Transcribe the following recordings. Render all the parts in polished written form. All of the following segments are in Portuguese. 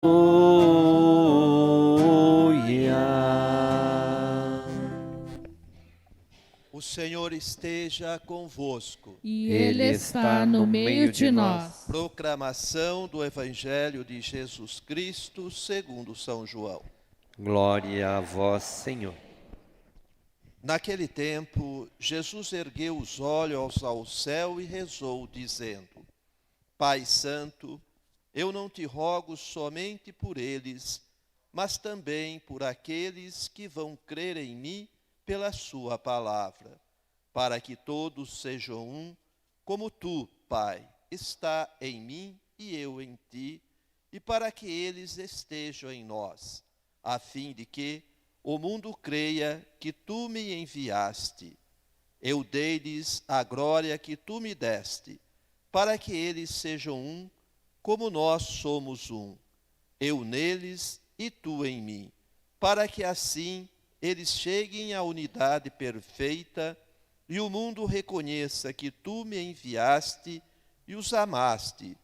O Senhor esteja convosco. E Ele está no meio de nós. Proclamação do Evangelho de Jesus Cristo segundo São João. Glória a vós, Senhor. Naquele tempo, Jesus ergueu os olhos ao céu e rezou, dizendo: Pai Santo, eu não te rogo somente por eles, mas também por aqueles que vão crer em mim pela sua palavra, para que todos sejam um, como tu, Pai, está em mim e eu em ti, e para que eles estejam em nós, a fim de que o mundo creia que tu me enviaste. Eu dei-lhes a glória que tu me deste, para que eles sejam um, como nós somos um, eu neles e tu em mim, para que assim eles cheguem à unidade perfeita e o mundo reconheça que tu me enviaste e os amaste,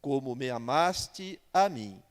como me amaste a mim.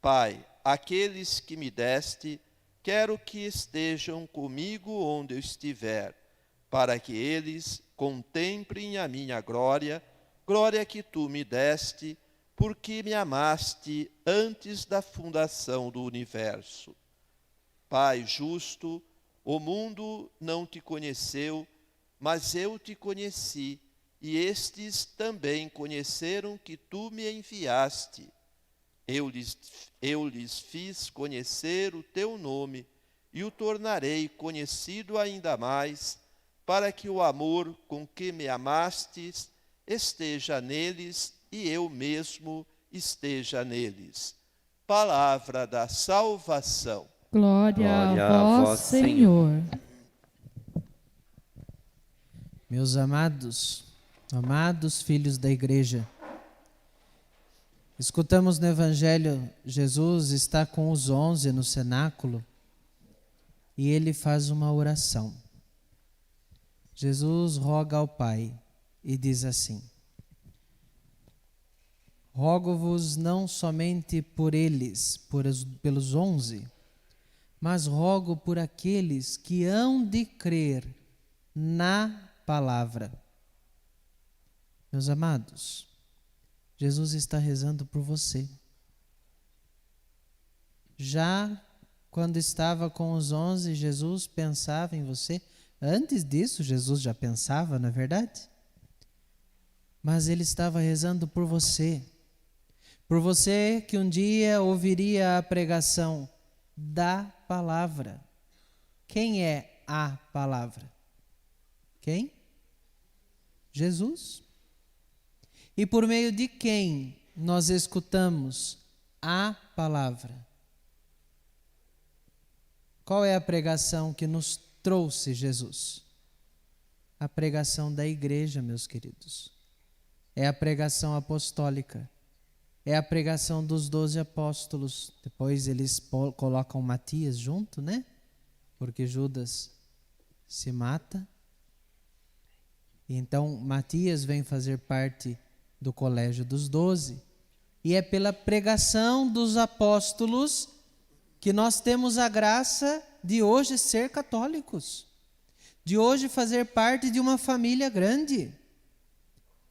Pai, aqueles que me deste, quero que estejam comigo onde eu estiver, para que eles contemplem a minha glória, glória que tu me deste, porque me amaste antes da fundação do universo. Pai justo, o mundo não te conheceu, mas eu te conheci, e estes também conheceram que tu me enviaste. Eu lhes fiz conhecer o teu nome, e o tornarei conhecido ainda mais, para que o amor com que me amastes esteja neles e eu mesmo esteja neles. Palavra da salvação. Glória a vós, Senhor. Meus amados filhos da igreja, escutamos no Evangelho, Jesus está com os 11 no cenáculo e ele faz uma oração. Jesus roga ao Pai e diz assim: rogo-vos não somente por eles, pelos 11, mas rogo por aqueles que hão de crer na palavra. Meus amados, Jesus está rezando por você. Já quando estava com os 11, Jesus pensava em você. Antes disso, Jesus já pensava, não é verdade? Mas ele estava rezando por você. Por você que um dia ouviria a pregação da palavra. Quem é a palavra? Quem? Jesus. E por meio de quem nós escutamos a palavra? Qual é a pregação que nos trouxe Jesus? A pregação da igreja, meus queridos. É a pregação apostólica. É a pregação dos 12 apóstolos. Depois eles colocam Matias junto, né? Porque Judas se mata. Então Matias vem fazer parte do colégio dos 12. E é pela pregação dos apóstolos que nós temos a graça de hoje ser católicos. De hoje fazer parte de uma família grande.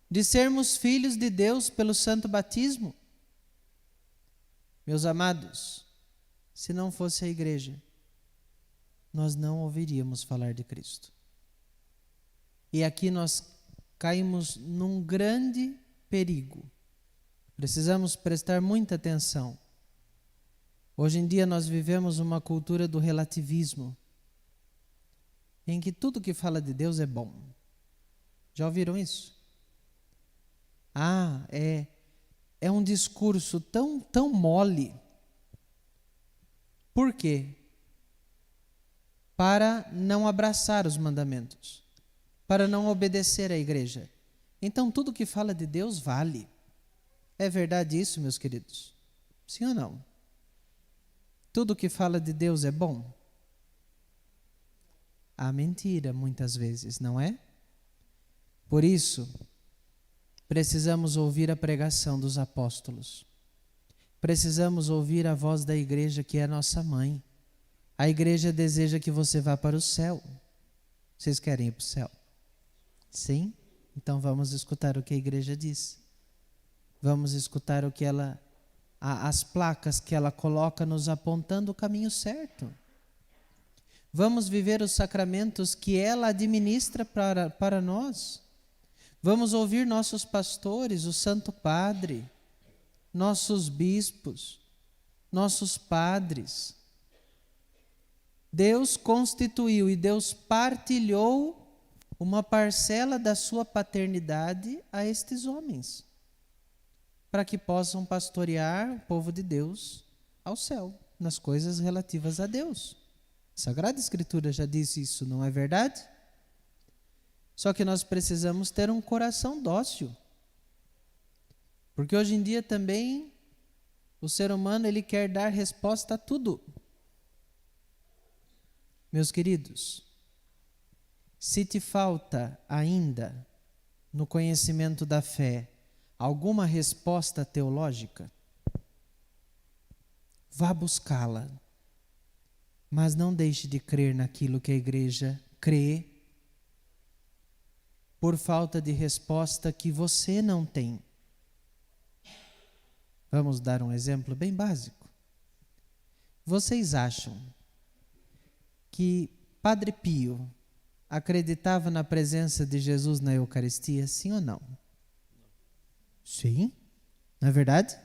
De sermos filhos de Deus pelo santo batismo. Meus amados, se não fosse a igreja, nós não ouviríamos falar de Cristo. E aqui nós caímos num grande perigo. Precisamos prestar muita atenção. Hoje em dia nós vivemos uma cultura do relativismo, em que tudo que fala de Deus é bom. Já ouviram isso? É um discurso tão mole. Por quê? Para não abraçar os mandamentos, para não obedecer à igreja. Então tudo que fala de Deus vale. É verdade isso, meus queridos? Sim ou não? Tudo que fala de Deus é bom? Há mentira muitas vezes, não é? Por isso, precisamos ouvir a pregação dos apóstolos. precisamos ouvir a voz da igreja, que é a nossa mãe. A igreja deseja que você vá para o céu. Vocês querem ir para o céu? Sim? Então vamos escutar o que a igreja diz. Vamos escutar o que as placas que ela coloca nos apontando o caminho certo. Vamos viver os sacramentos que ela administra para nós. Vamos ouvir nossos pastores, o Santo Padre, nossos bispos, nossos padres. Deus constituiu e Deus partilhou uma parcela da sua paternidade a estes homens, para que possam pastorear o povo de Deus ao céu, nas coisas relativas a Deus. A Sagrada Escritura já disse isso, não é verdade? Só que nós precisamos ter um coração dócil. Porque hoje em dia também o ser humano ele quer dar resposta a tudo. Meus queridos, se te falta ainda no conhecimento da fé alguma resposta teológica, vá buscá-la. Mas não deixe de crer naquilo que a igreja crê, por falta de resposta que você não tem. Vamos dar um exemplo bem básico. Vocês acham que Padre Pio acreditava na presença de Jesus na Eucaristia, sim ou não? Sim, não é verdade?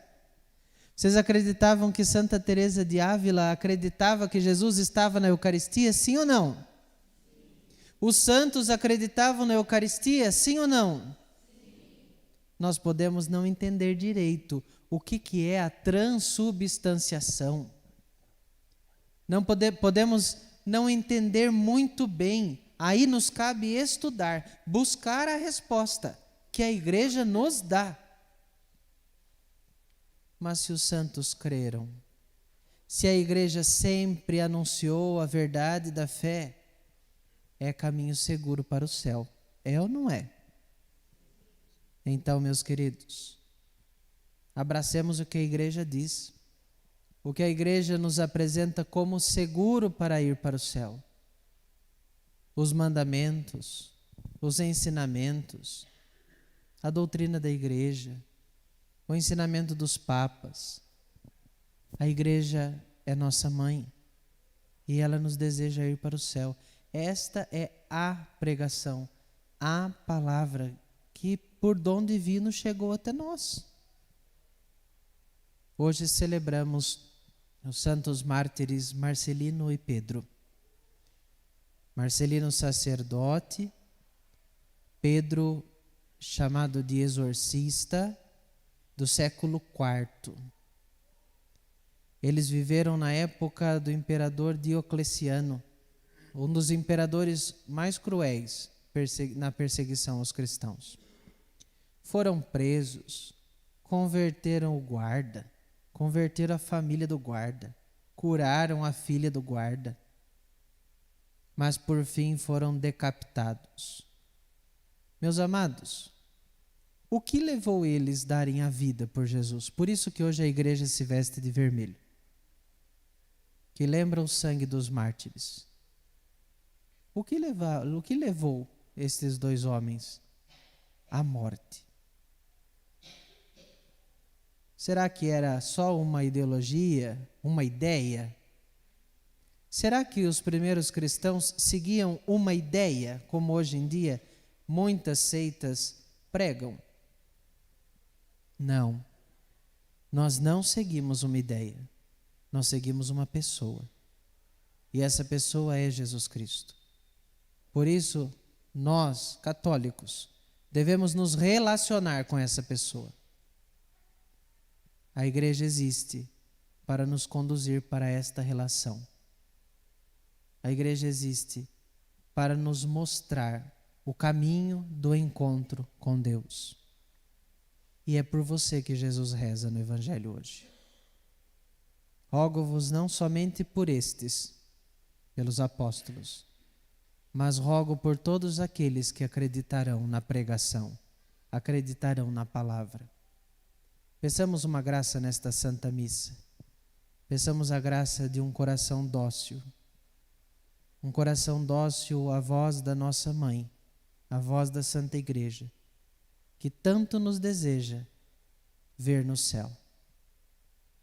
Vocês acreditavam que Santa Teresa de Ávila acreditava que Jesus estava na Eucaristia, sim ou não? Os santos acreditavam na Eucaristia, sim ou não? Nós podemos não entender direito o que é a transubstanciação. Podemos não entender muito bem. Aí nos cabe estudar, buscar a resposta que a igreja nos dá. Mas se os santos creram, se a igreja sempre anunciou a verdade da fé, é caminho seguro para o céu. É ou não é? Então, meus queridos, abracemos o que a igreja diz, o que a igreja nos apresenta como seguro para ir para o céu. Os mandamentos, os ensinamentos, a doutrina da igreja, o ensinamento dos papas. A igreja é nossa mãe e ela nos deseja ir para o céu. Esta é a pregação, a palavra que por dom divino chegou até nós. Hoje celebramos os santos mártires Marcelino e Pedro. Marcelino sacerdote, Pedro chamado de exorcista, do século IV. Eles viveram na época do imperador Diocleciano, um dos imperadores mais cruéis na perseguição aos cristãos. Foram presos, converteram o guarda, converteram a família do guarda, curaram a filha do guarda, mas por fim foram decapitados. Meus amados, o que levou eles a darem a vida por Jesus? Por isso que hoje a igreja se veste de vermelho, que lembra o sangue dos mártires. O que levou estes dois homens à morte? Será que era só uma ideologia, uma ideia? Será que os primeiros cristãos seguiam uma ideia, como hoje em dia muitas seitas pregam? Não. Nós não seguimos uma ideia. Nós seguimos uma pessoa. E essa pessoa é Jesus Cristo. Por isso, nós, católicos, devemos nos relacionar com essa pessoa. A igreja existe para nos conduzir para esta relação. A igreja existe para nos mostrar o caminho do encontro com Deus. E é por você que Jesus reza no Evangelho hoje. Rogo-vos não somente por estes, pelos apóstolos, mas rogo por todos aqueles que acreditarão na pregação, acreditarão na palavra. Peçamos uma graça nesta Santa Missa. Peçamos a graça de um coração dócil. Um coração dócil à voz da nossa Mãe, à voz da Santa Igreja, que tanto nos deseja ver no céu.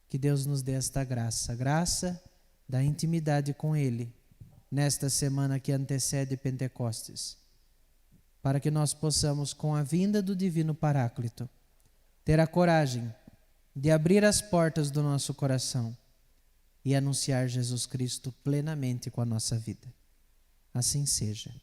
Que Deus nos dê esta graça, a graça da intimidade com Ele, nesta semana que antecede Pentecostes, para que nós possamos, com a vinda do Divino Paráclito, ter a coragem de abrir as portas do nosso coração e anunciar Jesus Cristo plenamente com a nossa vida. Assim seja.